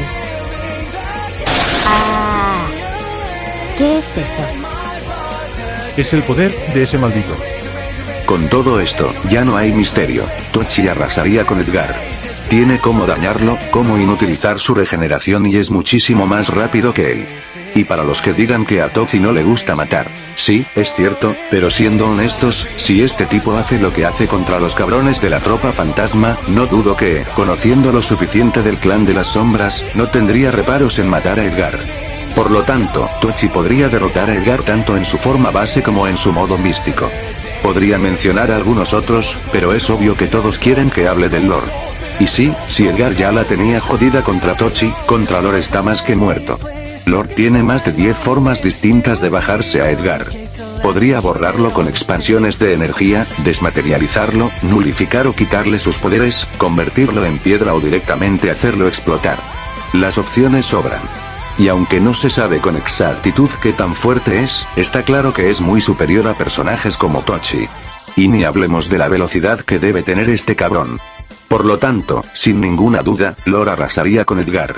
¿Qué es eso? Es el poder de ese maldito. Con todo esto, ya no hay misterio. Tochi arrasaría con Edgar. Tiene cómo dañarlo, cómo inutilizar su regeneración y es muchísimo más rápido que él. Y para los que digan que a Tochi no le gusta matar, sí, es cierto, pero siendo honestos, si este tipo hace lo que hace contra los cabrones de la tropa fantasma, no dudo que, conociendo lo suficiente del clan de las sombras, no tendría reparos en matar a Edgar. Por lo tanto, Tochi podría derrotar a Edgar tanto en su forma base como en su modo místico. Podría mencionar a algunos otros, pero es obvio que todos quieren que hable del Lord. Y sí, si Edgar ya la tenía jodida contra Tochi, contra Lord está más que muerto. Lord tiene más de 10 formas distintas de bajarse a Edgar. Podría borrarlo con expansiones de energía, desmaterializarlo, nulificar o quitarle sus poderes, convertirlo en piedra o directamente hacerlo explotar. Las opciones sobran. Y aunque no se sabe con exactitud qué tan fuerte es, está claro que es muy superior a personajes como Tochi. Y ni hablemos de la velocidad que debe tener este cabrón. Por lo tanto, sin ninguna duda, Lord arrasaría con Edgar.